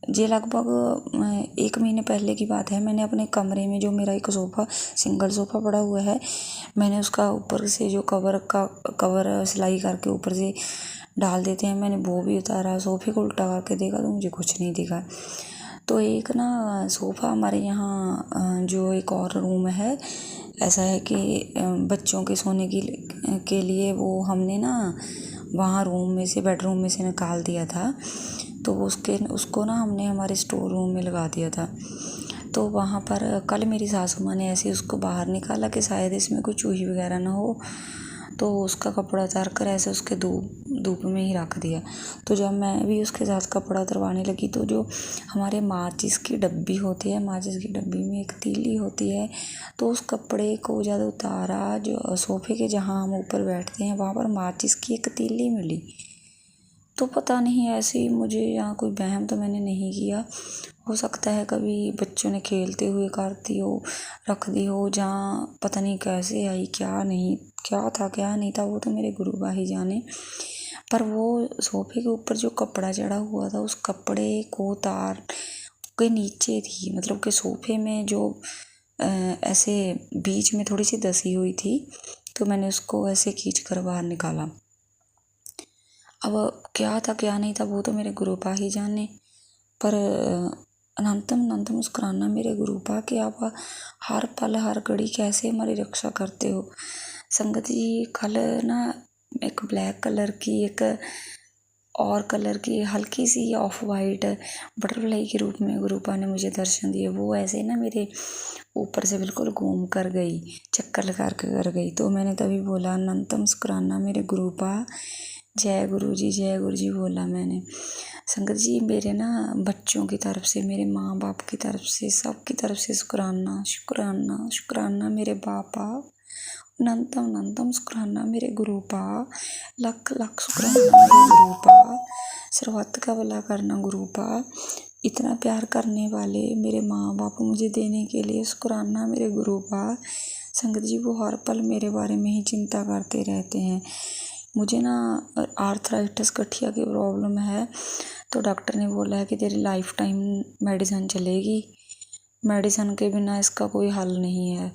ये लगभग 1 महीने पहले की बात है, मैंने अपने कमरे में जो मेरा एक सोफ़ा सिंगल सोफ़ा पड़ा हुआ है, मैंने उसका ऊपर से जो कवर सिलाई करके ऊपर से डाल देते हैं, मैंने वो भी उतारा। सोफ़े को उल्टा करके देखा तो मुझे कुछ नहीं दिखा। तो एक ना सोफ़ा हमारे यहाँ जो एक और रूम है, ऐसा है कि बच्चों के सोने के लिए वो हमने ना वहाँ बेडरूम में से निकाल दिया था। तो उसको ना हमने हमारे स्टोर रूम में लगा दिया था। तो वहाँ पर कल मेरी सासू माँ ने ऐसे उसको बाहर निकाला कि शायद इसमें कोई चूही वगैरह ना हो, तो उसका कपड़ा उतार कर ऐसे उसके धूप में ही रख दिया। तो जब मैं भी उसके साथ कपड़ा उतरवाने लगी तो जो हमारे माचिस की डब्बी होती है, माचिस की डब्बी में एक तीली होती है, तो उस कपड़े को ज़्यादा उतारा, जो सोफ़े के जहाँ हम ऊपर बैठते हैं वहाँ पर माचिस की एक तीली मिली। तो पता नहीं, ऐसे ही मुझे यहाँ कोई वहम तो मैंने नहीं किया, हो सकता है कभी बच्चों ने खेलते हुए रख दी हो, जहाँ पता नहीं कैसे आई, क्या था क्या नहीं था, वो तो मेरे गुरुबा ही जाने। पर वो सोफे के ऊपर जो कपड़ा चढ़ा हुआ था, उस कपड़े को तार के नीचे थी, मतलब कि सोफे में जो ऐसे बीच में थोड़ी सी दसी हुई थी, तो मैंने उसको ऐसे खींच कर बाहर निकाला। अब क्या था क्या नहीं था वो तो मेरे गुरुपा ही जाने, पर अनंतम अनंतम मुस्कुराना मेरे गुरुपा कि आप हर पल हर घड़ी कैसे हमारी रक्षा करते हो। संगत जी, कल ना एक ब्लैक कलर की, एक और कलर की हल्की सी ऑफ वाइट बटरफ्लाई के रूप में गुरुपा ने मुझे दर्शन दिए। वो ऐसे ना मेरे ऊपर से बिल्कुल घूम कर गई, चक्कर लगा कर गई। तो मैंने तभी बोला, अनंतम मुस्कुराना मेरे गुरुपा, जय गुरु जी बोला मैंने। संगत जी, मेरे ना बच्चों की तरफ से, मेरे माँ बाप की तरफ से, सब की तरफ से शुक्राना शुक्राना शुक्राना मेरे बापा, अनंतम अनंतम शुक्राना मेरे गुरुपा, लख लख शुक्राना मेरे गुरुपा, सर्वत्र का भला करना गुरुपा, इतना प्यार करने वाले मेरे माँ बाप मुझे देने के लिए शुक्राना मेरे गुरुपा। संगत जी, वो हर पल मेरे बारे में ही चिंता करते रहते हैं। मुझे ना आर्थराइटिस गठिया की प्रॉब्लम है, तो डॉक्टर ने बोला है कि तेरी लाइफ टाइम मेडिसिन चलेगी, मेडिसिन के बिना इसका कोई हल नहीं है।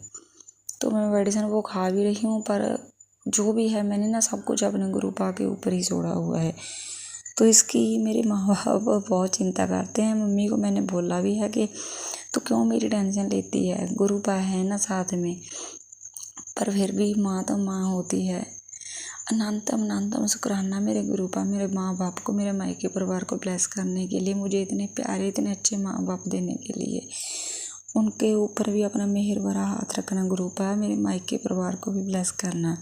तो मैं मेडिसिन वो खा भी रही हूँ, पर जो भी है मैंने ना सब कुछ अपने गुरुपा के ऊपर ही छोड़ा हुआ है। तो इसकी मेरे माँ बाप बहुत चिंता करते हैं। मम्मी को मैंने बोला भी है कि तू क्यों मेरी टेंशन लेती है, गुरुपा है ना साथ में, पर फिर भी माँ तो माँ होती है। अनंतम अनंतम शुक्राना मेरे गुरुपा, मेरे माँ बाप को, मेरे मायके परिवार को ब्लेस करने के लिए, मुझे इतने प्यारे इतने अच्छे माँ बाप देने के लिए। उनके ऊपर भी अपना मेहर भरा हाथ रखना गुरुपा, मेरे मायके परिवार को भी ब्लेस करना।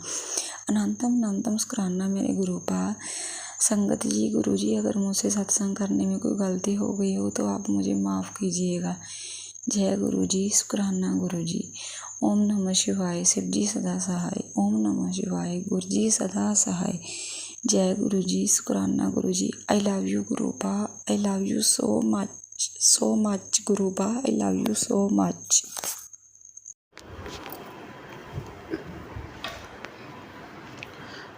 अनंतम अनंतम शुक्राना मेरे गुरुपा। संगत जी, गुरु जी, अगर मुझसे सत्संग करने में कोई गलती हो गई हो तो आप मुझे माफ़ कीजिएगा। जय गुरु जी, शुक्राना गुरु जी। ओम नमः शिवाय, शिव जी सदा सहाय। ओम नमः शिवाय, गुरु जी सदा सहाय। जय गुरु जी, शुक्राना guru ji. I love you Gurupa, I love you so much Gurupa, I love you so much.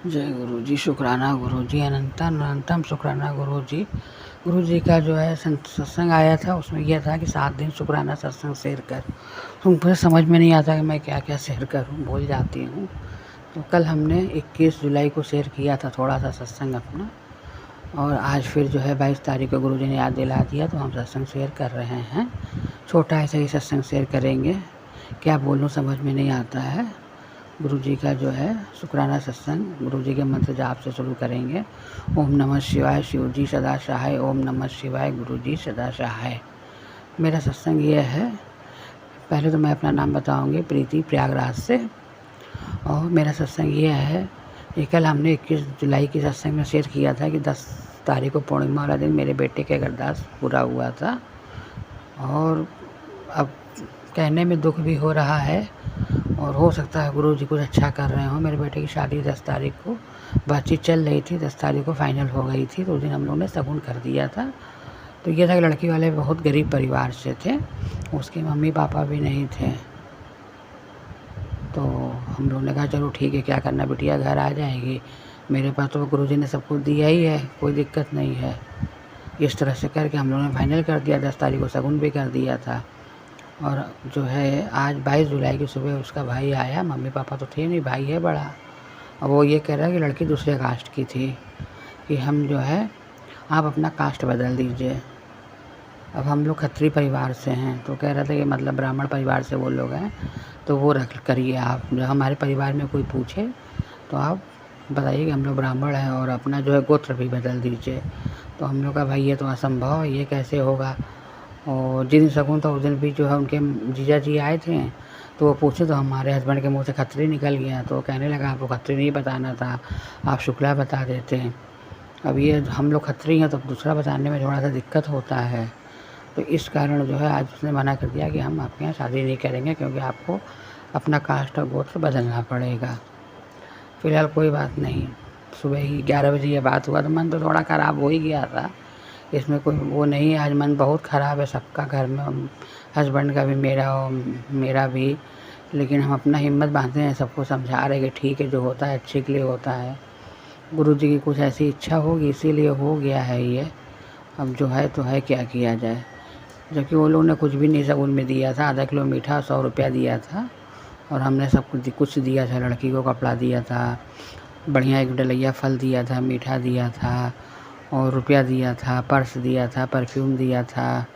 जय गुरु जी, शुक्राना गुरु जी, अनंतम शुक्राना गुरु जी। गुरु जी का जो है सत्संग आया था, उसमें यह था कि 7 दिन शुक्राना सत्संग शेयर कर। तो मुझे समझ में नहीं आता कि मैं क्या क्या शेयर करूं, भूल जाती हूं। तो कल हमने 21 जुलाई को शेयर किया था थोड़ा सा सत्संग अपना, और आज फिर जो है 22 तारीख को गुरु जी ने याद दिला दिया, तो हम सत्संग शेयर कर रहे हैं। छोटा ऐसा ही सत्संग शेयर करेंगे, क्या बोलूं समझ में नहीं आता है। गुरु जी का जो है शुक्राना सत्संग गुरु जी के मंत्र जाप से शुरू करेंगे। ओम नमः शिवाय, शिव जी सदा सहाय। ओम नमः शिवाय, गुरु जी सदा सहाय। मेरा सत्संग ये है, पहले तो मैं अपना नाम बताऊंगी, प्रीति प्रयागराज से। और मेरा सत्संग ये है, ये कल हमने 21 जुलाई की सत्संग में शेयर किया था कि 10 तारीख को पूर्णिमा वाला दिन मेरे बेटे के अरदास पूरा हुआ था। और अब कहने में दुख भी हो रहा है और हो सकता है गुरु जी कुछ अच्छा कर रहे हो। मेरे बेटे की शादी 10 तारीख को बातचीत चल रही थी, 10 तारीख को फाइनल हो गई थी, तो उस दिन हम लोगों ने शगुन कर दिया था। तो ये था कि लड़की वाले बहुत गरीब परिवार से थे, उसके मम्मी पापा भी नहीं थे। तो हम लोगों ने कहा चलो ठीक है, क्या करना, बिटिया घर आ जाएगी, मेरे पास तो गुरुजी ने सब कुछ दिया ही है, कोई दिक्कत नहीं है। इस तरह से करके हम लोगों ने फाइनल कर दिया। 10 तारीख को शगुन भी कर दिया था। और जो है आज 22 जुलाई की सुबह उसका भाई आया, मम्मी पापा तो थे नहीं, भाई है बड़ा। और वो ये कह रहा है कि लड़की दूसरे कास्ट की थी, कि हम जो है आप अपना कास्ट बदल दीजिए। अब हम लोग खत्री परिवार से हैं, तो कह रहा था कि मतलब ब्राह्मण परिवार से वो लोग हैं, तो वो रख करिए आप। जो हमारे परिवार में कोई पूछे तो आप बताइए कि हम लोग ब्राह्मण हैं, और अपना जो है गोत्र भी बदल दीजिए। तो हम लोग का भाई ये तो असंभव है, ये कैसे होगा। और जिस दिन शगुन था उस दिन भी जो है उनके जीजा जी आए थे, तो वो पूछे तो हमारे हस्बैंड के मुंह से खत्री निकल गया। तो कहने लगा आपको खत्री नहीं बताना था, आप शुक्ला बता देते। अब ये हम लोग खत्री हैं तो दूसरा बताने में थोड़ा सा दिक्कत होता है। तो इस कारण जो है आज उसने मना कर दिया कि हम आपके यहाँ शादी नहीं करेंगे, क्योंकि आपको अपना कास्ट और गोत्र बदलना पड़ेगा। फ़िलहाल कोई बात नहीं। सुबह ही 11 बजे ये बात हुआ तो मन तो थोड़ा ख़राब हो ही गया था, इसमें कोई वो नहीं है। आज मन बहुत ख़राब है सबका, घर में हस्बैंड का भी, मेरा भी। लेकिन हम अपना हिम्मत बांधे हैं, सबको समझा रहे कि ठीक है, जो होता है अच्छे के लिए होता है। गुरु जी की कुछ ऐसी इच्छा होगी, इसीलिए हो गया है ये। अब जो है तो है, क्या किया जाए। जबकि वो लोग ने कुछ भी नहीं शगुन में दिया था, आधा किलो मीठा 100 रुपया दिया था, और हमने सब कुछ दिया था। लड़की को कपड़ा दिया था, बढ़िया एक डलैया फल दिया था, मीठा दिया था, और रुपया दिया था, पर्स दिया था, परफ्यूम दिया था,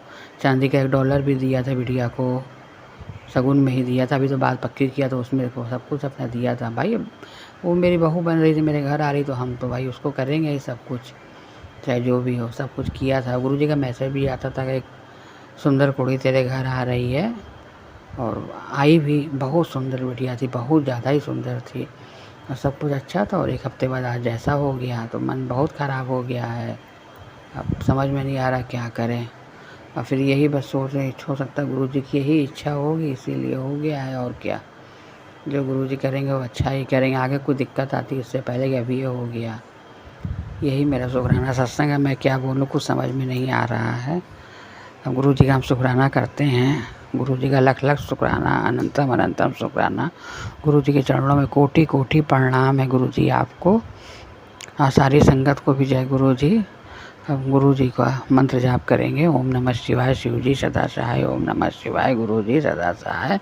चांदी का $1 भी दिया था बिटिया को, शगुन में ही दिया था। अभी तो बात पक्की किया तो उसमें को सब कुछ अपना दिया था। भाई वो मेरी बहू बन रही थी, मेरे घर आ रही, तो हम तो भाई उसको करेंगे ही सब कुछ, चाहे जो भी हो, सब कुछ किया था। गुरु जी का मैसेज भी आता था कि एक सुंदर कुड़ी तेरे घर आ रही है, और आई भी, बहुत सुंदर बिटिया थी, बहुत ज़्यादा ही सुंदर थी, और सब कुछ अच्छा था। और एक हफ्ते बाद आज जैसा हो गया, तो मन बहुत ख़राब हो गया है। अब समझ में नहीं आ रहा क्या करें। और फिर यही बस सोच रहे, हो सकता है गुरु जी की यही इच्छा होगी, इसीलिए हो गया है। और क्या, जो गुरु जी करेंगे वो अच्छा ही करेंगे। आगे कोई दिक्कत आती है इससे पहले कि अभी ये हो गया। यही मेरा शुक्राना सत्संग है। मैं क्या बोलूँ, कुछ समझ में नहीं आ रहा है। अब गुरु जी का हम शुक्राना करते हैं, गुरु जी का लख लख शुक्राना, अनंतम अनंतम शुक्राना। गुरु जी के चरणों में कोटि कोटि प्रणाम है गुरु जी आपको, और सारी संगत को भी जय गुरु जी। अब गुरु जी का मंत्र जाप करेंगे, ओम नमः शिवाय, शिव जी सदा सहाय, ओम नमः शिवाय, गुरु जी सदा सहाय।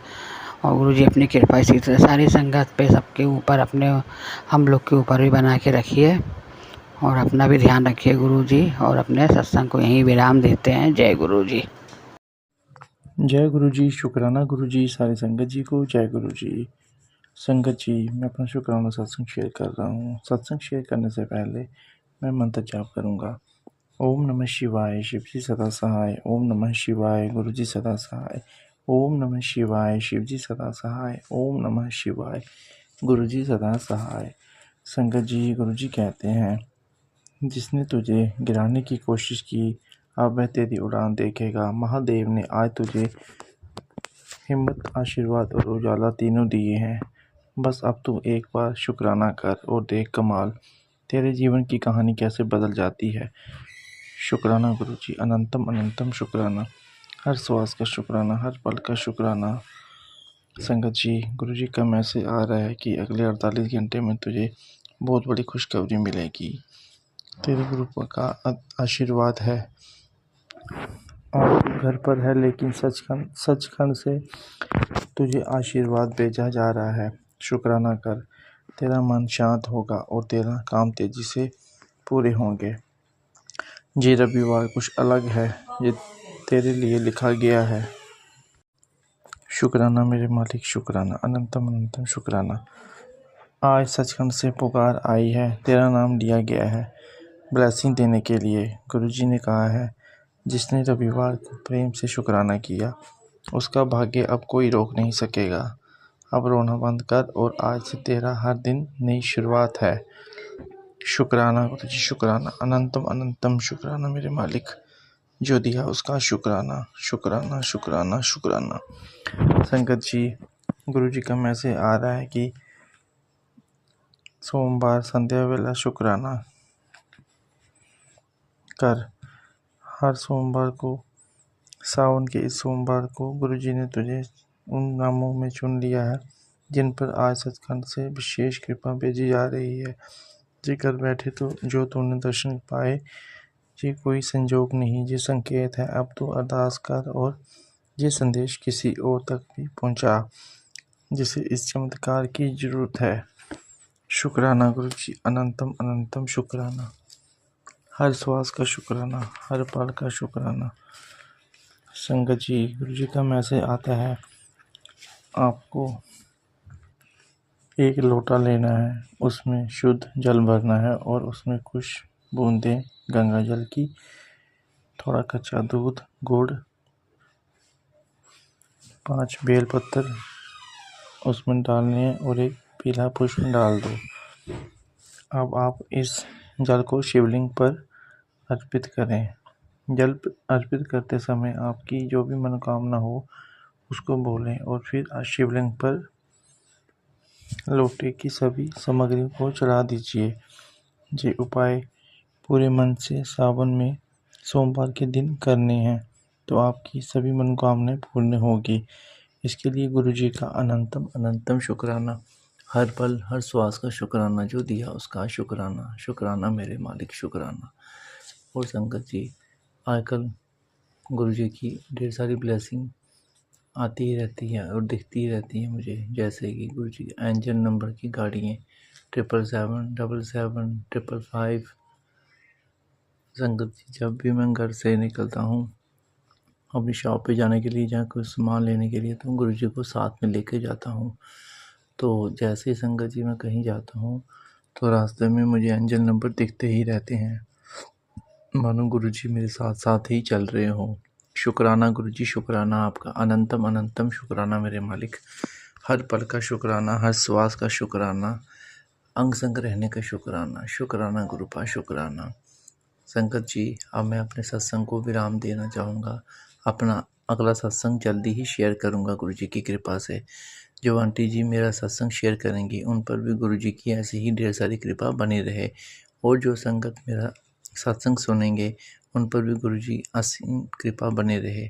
और गुरु जी अपनी कृपा इसी तरह सारी संगत पे, सबके ऊपर, अपने हम लोग के ऊपर भी बना के रखिए, और अपना भी ध्यान रखिए गुरु जी। और अपने सत्संग को यहीं विराम देते हैं। जय गुरु जी। जय गुरु जी। शुक्राना गुरु जी, सारी संगत जी को जय गुरु जी। संगत जी, मैं अपना शुक्राना सत्संग शेयर कर रहा हूँ। सत्संग शेयर करने से पहले मैं मंत्र जाप करूँगा। ओम नमः शिवाय, शिव जी सदा सहाय, ओम नमः शिवाय, गुरु जी सदा सहाय, ओम नमः शिवाय, शिव जी सदा सहाय, ओम नमः शिवाय, गुरु जी सदा सहाय। संगत जी, गुरु जी कहते हैं, जिसने तुझे गिराने की कोशिश की, अब वह तेरी उड़ान देखेगा। महादेव ने आज तुझे हिम्मत, आशीर्वाद और उजाला तीनों दिए हैं। बस अब तू एक बार शुक्राना कर और देख कमाल, तेरे जीवन की कहानी कैसे बदल जाती है। शुक्राना गुरु जी, अनंतम अनंतम शुक्राना, हर श्वास का शुक्राना, हर पल का शुक्राना। संगत जी, गुरु जी का मैसेज आ रहा है कि अगले 48 घंटे में तुझे बहुत बड़ी खुशखबरी मिलेगी। तेरे गुरु का आशीर्वाद है और घर पर है, लेकिन सचखंड से तुझे आशीर्वाद भेजा जा रहा है। शुक्राना कर, तेरा मन शांत होगा और तेरा काम तेजी से पूरे होंगे। ये रविवार कुछ अलग है, ये तेरे लिए लिखा गया है। शुक्राना मेरे मालिक, शुक्राना, अनंतम अनंतम शुक्राना। आज सचखंड से पुकार आई है, तेरा नाम लिया गया है ब्लेसिंग देने के लिए। गुरुजी ने कहा है, जिसने रविवार को प्रेम से शुक्राना किया, उसका भाग्य अब कोई रोक नहीं सकेगा। अब रोना बंद कर और आज से तेरा हर दिन नई शुरुआत है। शुक्राना गुरुजी, शुक्राना, अनंतम अनंतम शुक्राना मेरे मालिक। जो दिया उसका शुक्राना, शुक्राना, शुक्राना, शुक्राना। संगत जी, गुरुजी का मैसेज आ रहा है कि सोमवार संध्या वेला शुक्राना कर। हर सोमवार को, सावन के इस सोमवार को गुरुजी ने तुझे उन नामों में चुन लिया है जिन पर आज सचखंड से विशेष कृपा भेजी जा रही है। जी कर बैठे तो जो तूने दर्शन पाए, ये कोई संजोग नहीं, ये संकेत है। अब तू अरदास कर और ये संदेश किसी और तक भी पहुंचा जिसे इस चमत्कार की जरूरत है। शुक्राना गुरुजी, अनंतम अनंतम शुक्राना। हर श्वास का शुक्राना, हर पल का शुक्राना। संगत जी, गुरुजी का मैसेज आता है, आपको एक लोटा लेना है, उसमें शुद्ध जल भरना है और उसमें कुछ बूंदें गंगा जल की, थोड़ा कच्चा दूध, गुड़, 5 बेलपत्र उसमें डालने हैं और एक पीला पुष्प डाल दो। अब आप इस जल को शिवलिंग पर अर्पित करें। जल अर्पित करते समय आपकी जो भी मनोकामना हो उसको बोलें और फिर शिवलिंग पर लोटे की सभी सामग्री को चढ़ा दीजिए। ये उपाय पूरे मन से सावन में सोमवार के दिन करने हैं तो आपकी सभी मनोकामनाएं पूर्ण होगी। इसके लिए गुरुजी का अनंतम अनंतम शुक्राना। हर पल हर श्वास का शुक्राना, जो दिया उसका शुक्राना। शुक्राना मेरे मालिक, शुक्राना। और संगत जी, आजकल गुरुजी की ढेर सारी ब्लेसिंग आती ही रहती है और दिखती ही रहती है मुझे, जैसे कि गुरुजी के एंजल नंबर की गाड़ियाँ 777, 777, 555। संगत जी, जब भी मैं घर से निकलता हूँ अपनी शॉप पे जाने के लिए, जहाँ कुछ सामान लेने के लिए, तो गुरुजी को साथ में लेके जाता हूँ। तो जैसे ही संगत जी मैं कहीं जाता हूँ तो रास्ते में मुझे एंजल नंबर दिखते ही रहते हैं, मानो गुरुजी मेरे साथ साथ ही चल रहे हों। शुक्राना गुरुजी, शुक्राना आपका, अनंतम अनंतम शुक्राना मेरे मालिक। हर पल का शुक्राना, हर श्वास का शुक्राना, अंग संग रहने का शुक्राना। शुक्राना गुरुपा, शुक्राना। संगत जी, अब मैं अपने सत्संग को विराम देना चाहूँगा। अपना अगला सत्संग जल्दी ही शेयर करूँगा गुरुजी की कृपा से। जो आंटी जी मेरा सत्संग शेयर करेंगी उन पर भी गुरुजी की ऐसी ही ढेर सारी कृपा बनी रहे, और जो संगत मेरा सत्संग सुनेंगे उन पर भी गुरुजी असीम कृपा बने रहे।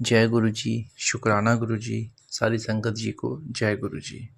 जय गुरुजी, शुक्राना गुरुजी, सारी संगत जी को जय गुरुजी।